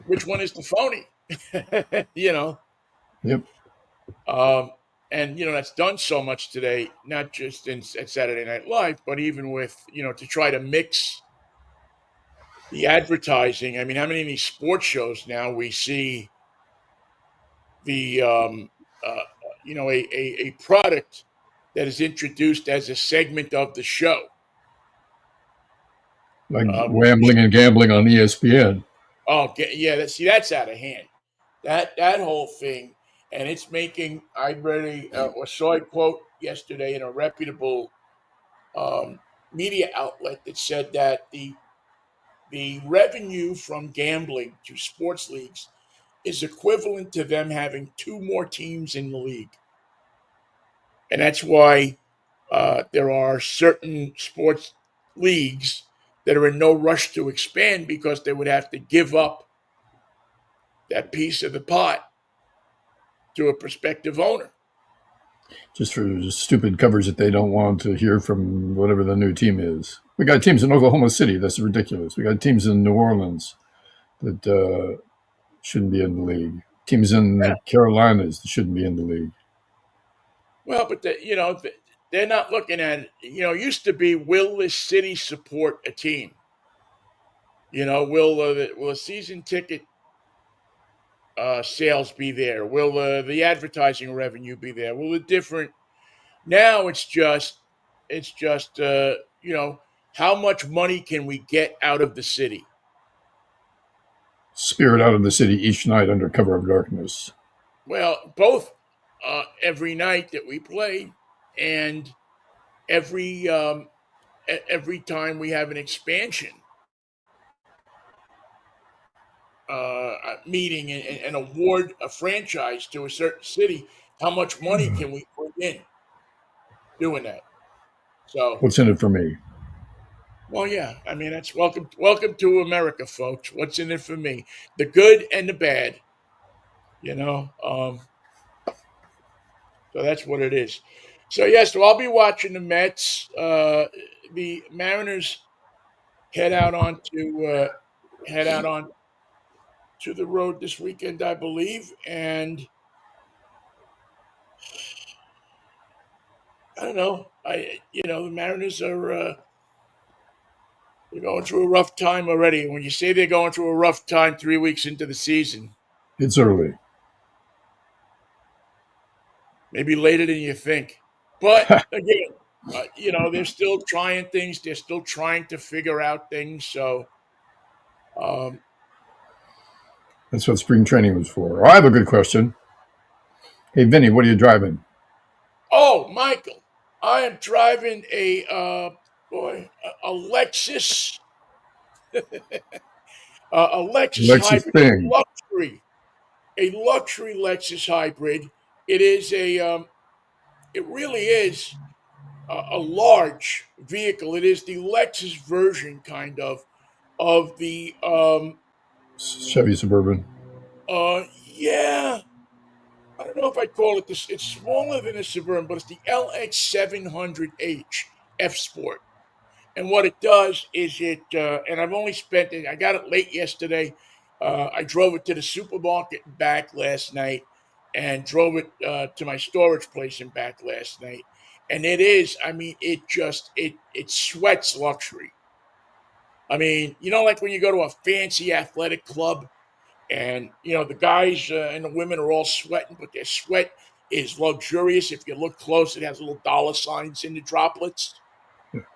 Which one is the phony? you know, Yep. um, and that's done so much today, not just at Saturday Night Live, but even with to try to mix the advertising. I mean, how many of these sports shows now we see the a product that is introduced as a segment of the show. Like Which Wambling and Gambling on ESPN. yeah, that's out of hand. That whole thing, and it's making. I read or saw a quote yesterday in a reputable media outlet that said that the revenue from gambling to sports leagues is equivalent to them having two more teams in the league. And that's why there are certain sports leagues that are in no rush to expand because they would have to give up that piece of the pot to a prospective owner. Just for stupid coverage that they don't want to hear from whatever the new team is. We got teams in Oklahoma City. That's ridiculous. We got teams in New Orleans that shouldn't be in the league. Teams in Yeah. the Carolinas that shouldn't be in the league. Well, but they're not looking at it. It used to be, will this city support a team? Will a season ticket sales be there? Will the advertising revenue be there? Will the different now it's just how much money can we get out of the city? Spirit out of the city each night under cover of darkness. Well, both every night that we play and every every time we have an expansion meeting and award a franchise to a certain city, how much money can we put in doing that? So, What's in it for me? well, yeah, I mean that's welcome to America, folks. What's in it for me? The good and the bad, you know. So that's what it is. So yes, so I'll be watching the Mets. The Mariners head out onto head out on to the road this weekend, I believe, and I don't know. The Mariners are they're going through a rough time already. When you say they're going through a rough time 3 weeks into the season, It's early. maybe later than you think. But again, they're still trying things. They're still trying to figure out things. So, um, That's what spring training was for. I have a good question. Hey, Vinny, what are you driving? oh, Michael, I am driving a Lexus, a Lexus Lexus hybrid, thing. a luxury Lexus hybrid. It is it really is a large vehicle. It is the Lexus version, kind of the Chevy Suburban. yeah. I don't know if I'd call it this. It's smaller than a Suburban, but it's the LX 700H F Sport. And what it does is and I've only spent it. I got it late yesterday. I drove it to the supermarket and back last night, and drove it to my storage place and back last night. And it is, I mean, it sweats luxury. I mean, like when you go to a fancy athletic club, and the guys and the women are all sweating, but their sweat is luxurious. If you look close, it has little dollar signs in the droplets.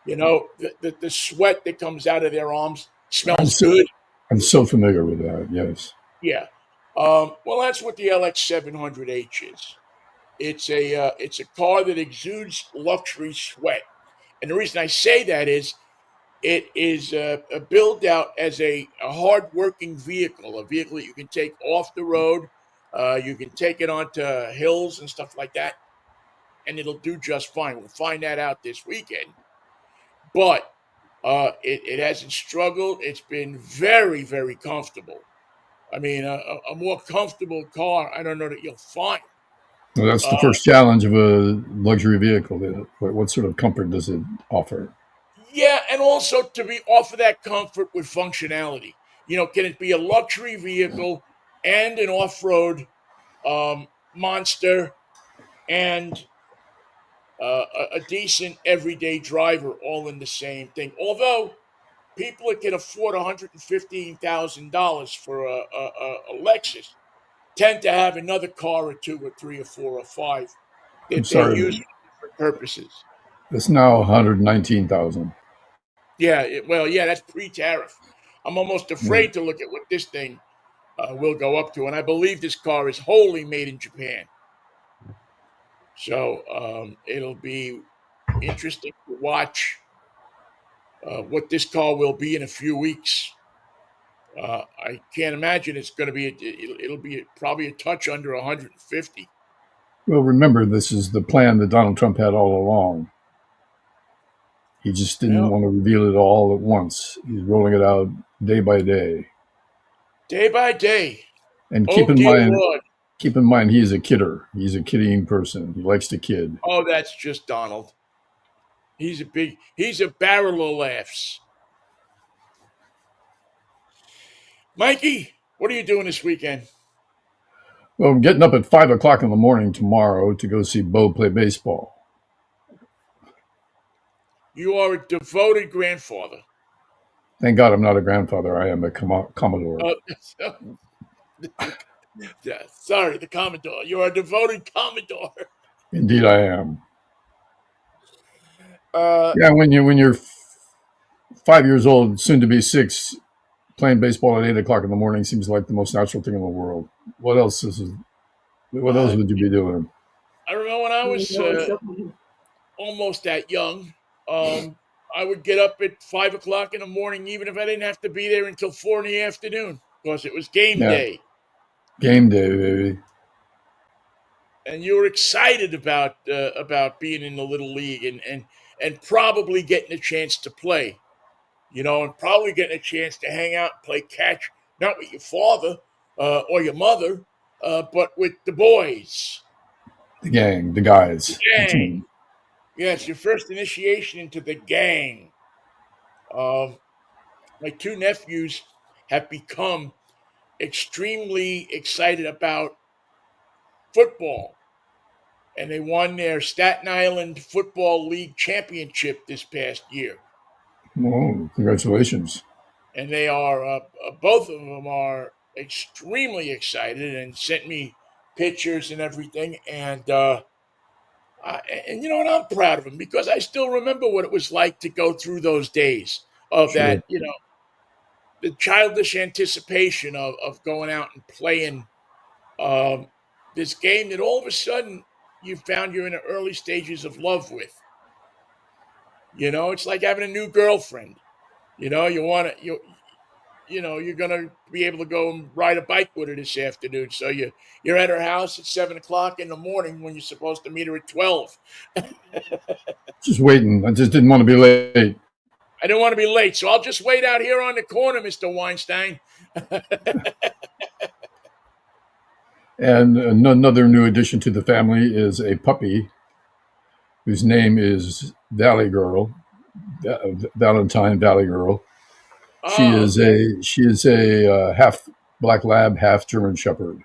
The sweat that comes out of their arms I'm smells so, good. I'm so familiar with that. Yes. Yeah. Well, that's what the LX 700H is. It's a car that exudes luxury sweat, and the reason I say that is it is a built out as a hard working vehicle, a vehicle that you can take off the road. You can take it onto hills and stuff like that, and it'll do just fine. We'll find that out this weekend. But it hasn't struggled. It's been very, very comfortable. I mean, a more comfortable car, I don't know that you'll find. Well, that's the Uh, first challenge of a luxury vehicle. What sort of comfort does it offer? yeah, and also to be offer that comfort with functionality. Can it be a luxury vehicle and an off-road monster and a decent everyday driver all in the same thing? Although people that can afford $115,000 for a Lexus tend to have another car or two or three or four or five I'm that they sorry, use but for different purposes. it's now 119,000. Yeah, well, yeah, that's pre-tariff. I'm almost Yeah. afraid to look at what this thing will go up to, and I believe this car is wholly made in Japan. So it'll be interesting to watch what this car will be in a few weeks. I can't imagine it's going to be. It'll be probably a touch under 150. Well, remember, this is the plan that Donald Trump had all along. He just didn't Well, want to reveal it all at once. He's rolling it out day by day. day by day. And Oh dear Lord. keep in mind, he is a kidder. He's a kidding person. He likes to kid. Oh, that's just Donald. He's a barrel of laughs. Mikey, what are you doing this weekend? Well, I'm getting up at 5 o'clock in the morning tomorrow to go see Bo play baseball. You are a devoted grandfather. Thank God I'm not a grandfather. I am a Commodore. Yeah, sorry, the Commodore. You are a devoted Commodore. Indeed, I am. Uh, Yeah, when you're 5 years old, soon to be six, playing baseball at 8 o'clock in the morning seems like the most natural thing in the world. What else What else uh, would you be doing? I remember when I was almost that young. Um, I would get up at 5 o'clock in the morning, even if I didn't have to be there until 4 in the afternoon, because it was game Yeah, day, game day, baby. and you were excited about being in the little league and probably getting a chance to play. And probably getting a chance to hang out and play catch, not with your father or your mother, but with the boys, The gang, the the guys, the gang. team. Yes, your first initiation into the gang. Um, my two nephews have become extremely excited about football, and they won their Staten Island Football League championship this past year. Oh, congratulations. And they are both of them are extremely excited and sent me pictures and everything. And you know what, I'm proud of them because I still remember what it was like to go through those days of Sure. that, the childish anticipation of going out and playing um, this game that all of a sudden you found you're in the early stages of love with. It's like having a new girlfriend. You want to you're gonna be able to go and ride a bike with her this afternoon. So you're at her house at 7 o'clock in the morning when you're supposed to meet her at 12. Just waiting. I just didn't want to be late. I didn't want to be late, so I'll just wait out here on the corner, Mr. Weinstein. And another new addition to the family is a puppy whose name is Valley Girl, Valentine Valley Girl. She Oh, is okay. a half black lab, half German shepherd,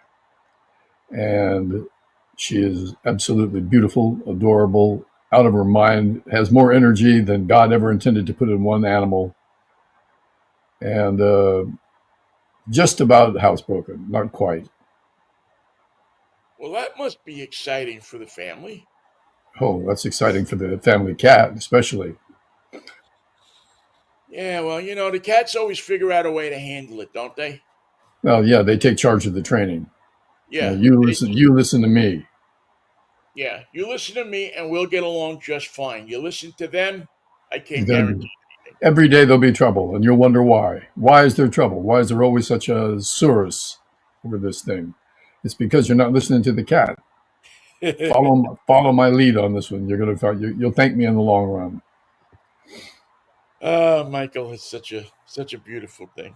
and she is absolutely beautiful, adorable, out of her mind, has more energy than God ever intended to put in one animal, and just about housebroken, not quite. Well, that must be exciting for the family. Oh, that's exciting for the family cat, especially. Yeah, well, the cats always figure out a way to handle it, don't they? Well, yeah, they take charge of the training. Yeah, they do. You listen to me. Yeah, you listen to me and we'll get along just fine. You listen to them, I There's can't going to be guarantee anything. every day there'll be trouble, and you'll wonder why. Why is there trouble? Why is there always such a source over this thing? It's because you're not listening to the cat. Follow my lead on this one. You'll thank me in the long run. Michael, it's such a beautiful thing.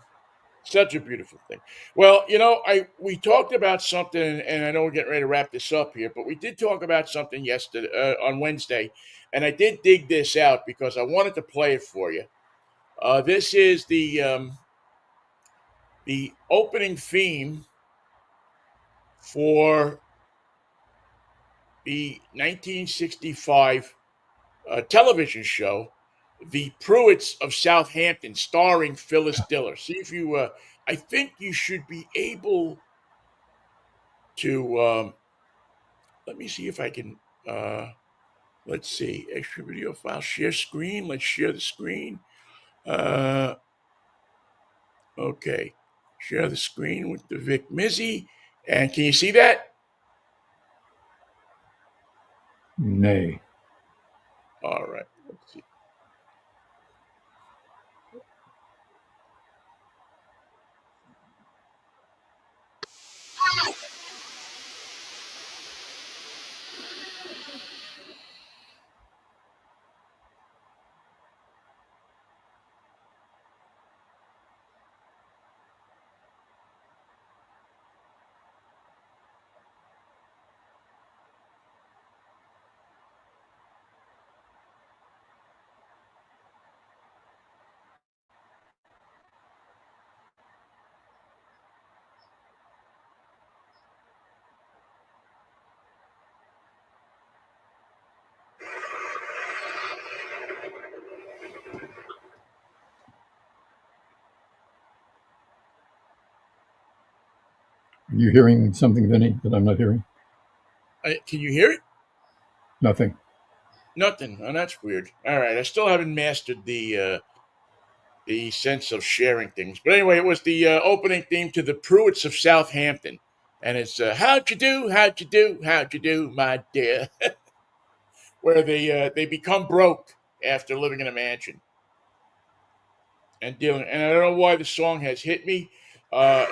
Such a beautiful thing. Well, I we talked about something, and I know we're getting ready to wrap this up here, but we did talk about something yesterday on Wednesday, and I did dig this out because I wanted to play it for you. This is the opening theme for the 1965 television show, The Pruitts of Southampton, starring Phyllis Diller. See if you. I think you should be able to. Let me see if I can. Let's see. Extra video file. Share screen. Let's share the screen. Uh, okay. Share the screen with the Vic Mizzy. And can you see that? Nay. All right. Let's see. Are you hearing something, Vinny, that I'm not hearing? Can you hear it? Nothing. Nothing. Oh, that's weird. All right, I still haven't mastered the sense of sharing things. But anyway, it was the opening theme to the Pruitts of Southampton, and it's "How'd you do? How'd you do? How'd you do, my dear?" Where they become broke after living in a mansion and dealing. And I don't know why the song has hit me. Uh,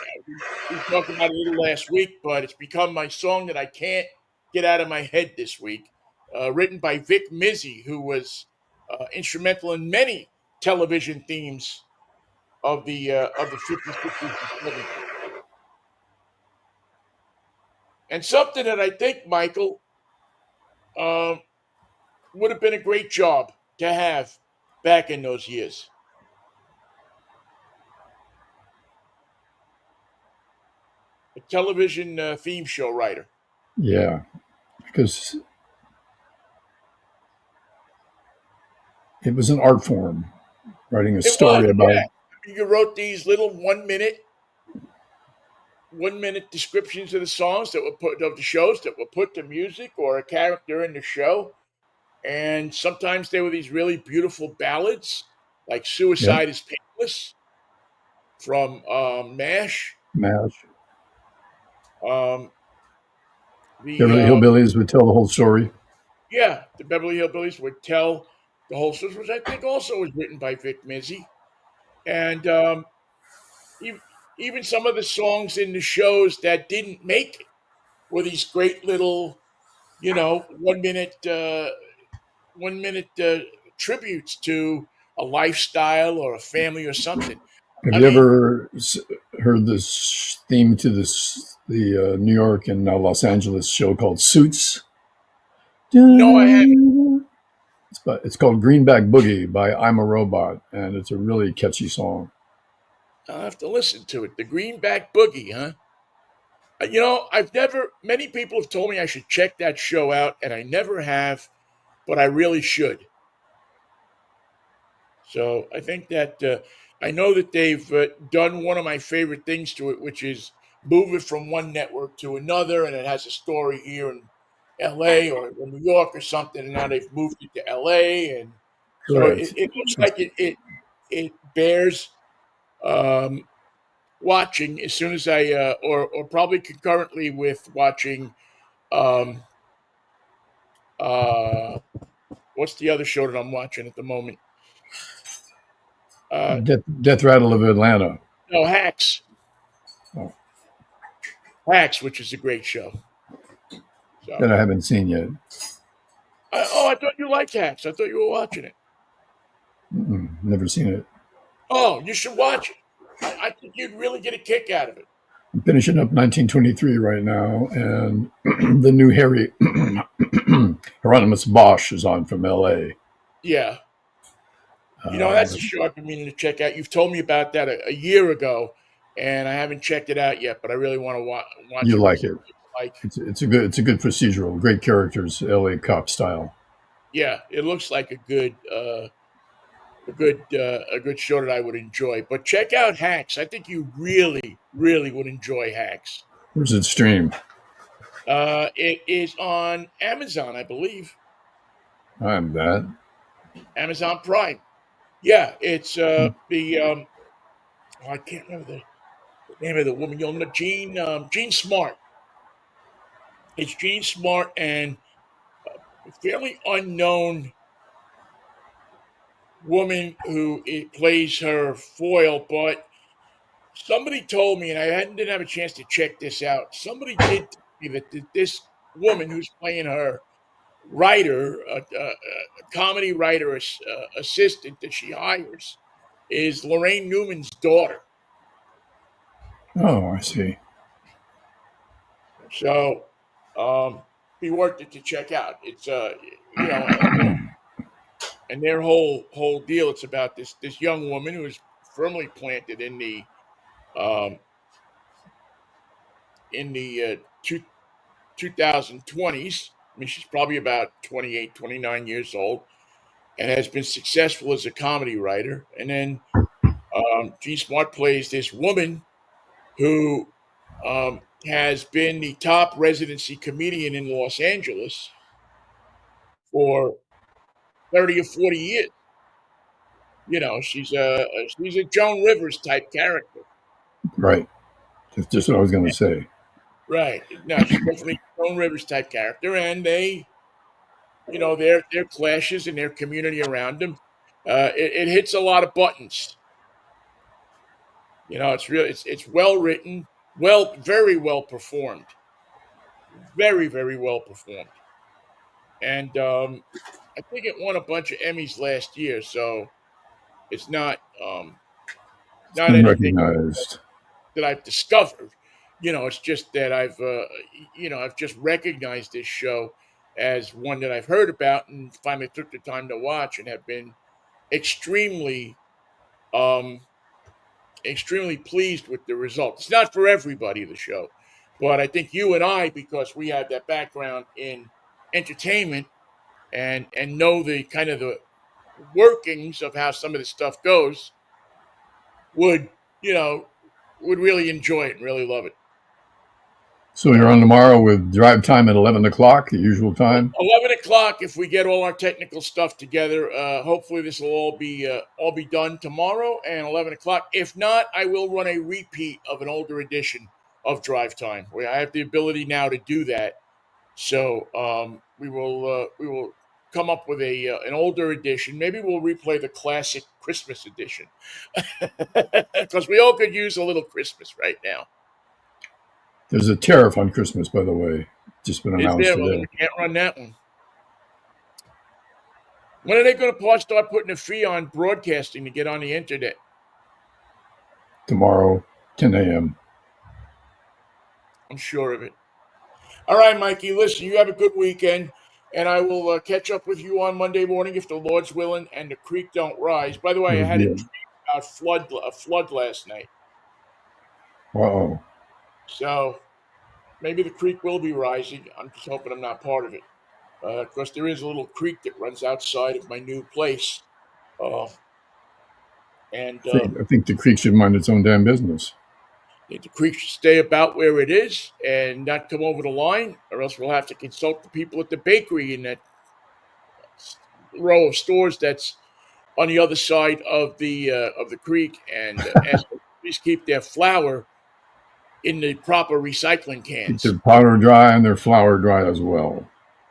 we talked about it a little last week, but it's become my song that I can't get out of my head this week. Written by Vic Mizzy, who was instrumental in many television themes of the 50s, 60s, and 70s. And something that I think, Michael, um, would have been a great job to have back in those years. A television theme show writer. Yeah, because it was an art form, writing a It was, story about. yeah. You wrote these little 1 minute descriptions of the songs that were put of the shows that were put to music or a character in the show. And sometimes they were these really beautiful ballads, like Yep, "Suicide is Painless" from MASH. MASH. Um, the Beverly Hillbillies would tell the whole story. Yeah, the Beverly Hillbillies would tell the whole story, which I think also was written by Vic Mizzy. And e- even some of the songs in the shows that didn't make it were these great little, 1 minute tributes to a lifestyle or a family or something. Have I you mean, ever heard this theme to the New York and now Los Angeles show called Suits? no, I haven't. It's called Greenback Boogie by I'm a Robot, and it's a really catchy song. I'll have to listen to it. The Greenback Boogie, huh? Many people have told me I should check that show out, and I never have, but I really should. So I think that I know that they've done one of my favorite things to it, which is move it from one network to another, and it has a story here in L.A. or New York or something, and now they've moved it to L.A. And so Correct. it looks It's, like it bears um, watching as soon as I or probably concurrently with watching um, uh, what's the other show that I'm watching at the moment? Uh, Death Rattle of Atlanta. no, Hacks. Oh, Hacks, which is a great show. So, that I haven't seen yet. I thought you liked Hacks. I thought you were watching it. Never seen it. Oh, you should watch it. I think you'd really get a kick out of it. I'm finishing up 1923 right now, and the new Harry Hieronymus Bosch is on from L.A. Yeah, Uh, that's a show I've been meaning to check out. You've told me about that a year ago, and I haven't checked it out yet. But I really want to watch you it like because it? like, It's a good procedural, great characters, L.A. cop style. yeah, it looks like a good show that I would enjoy. But check out Hacks. I think you really, really would enjoy Hacks. Where's it stream? It is on Amazon, I believe. I'm that. Amazon Prime. Yeah, it's the I can't remember the name of the woman. You'll know Jean Smart. It's Jean Smart and a fairly unknown woman who plays her foil. But somebody told me, and didn't have a chance to check this out. Somebody did tell me that this woman who's playing her writer, a comedy writer assistant that she hires, is Lorraine Newman's daughter. Oh, I see. So, be worth it to check out. It's and their whole deal. It's about this young woman who is firmly planted um, in the two, 2020s. I mean, she's probably about 28, 29 years old, and has been successful as a comedy writer. And then G Smart plays this woman who has been the top residency comedian in Los Angeles for 30 or 40 years. She's a Joan Rivers type character. Right. That's just what I was going to say. Right. No, she's definitely a Joan Rivers type character, and their clashes and their community around them, it hits a lot of buttons. It's well written, very well performed, very very well performed, and I think it won a bunch of Emmys last year. So it's It's not been anything recognized. that I've discovered. It's just that I've just recognized this show as one that I've heard about and finally took the time to watch and have been extremely um extremely pleased with the result. It's not for everybody, the show, but I think you and I, because we have that background in entertainment and know the kind of the workings of how some of this stuff goes, would you know would really enjoy it and really love it. So you're on tomorrow with drive time at 11 o'clock, the usual time? 11 o'clock, if we get all our technical stuff together. Hopefully, this will all be done tomorrow, and 11 o'clock. If not, I will run a repeat of an older edition of Drive Time, where I have the ability now to do that. So we will come up with an older edition. Maybe we'll replay the classic Christmas edition, because we all could use a little Christmas right now. There's a tariff on Christmas, by the way. Just been Is announced there? Well, then today. we can't run that one. When are they going to start putting a fee on broadcasting to get on the internet? Tomorrow, 10 a.m. I'm sure of it. All right, Mikey, listen, you have a good weekend, and I will catch up with you on Monday morning if the Lord's willing and the creek don't rise. By the way, I Good had a deal. dream about a flood last night, Uh-oh. so maybe the creek will be rising. I'm just hoping I'm not part of it, because there is a little creek that runs outside of my new place, uh, and I think the creek should mind its own damn business. the creek should stay about where it is and not come over the line, or else we'll have to consult the people at the bakery in that row of stores that's on the other side of the creek, and ask them to please keep their flour in the proper recycling Keep cans. their powder dry and their flour dry as well.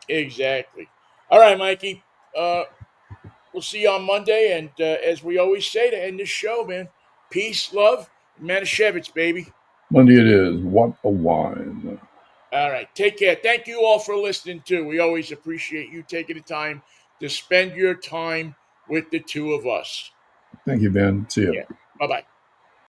Exactly. All right, Mikey. We'll see you on Monday, and as we always say to end this show, man, peace, love, and Manischewitz, baby. Monday it is. What a wine. All right. Take care. Thank you all for listening, too. We always appreciate you taking the time to spend your time with the two of us. Thank you, Ben. See ya. Yeah. Bye bye.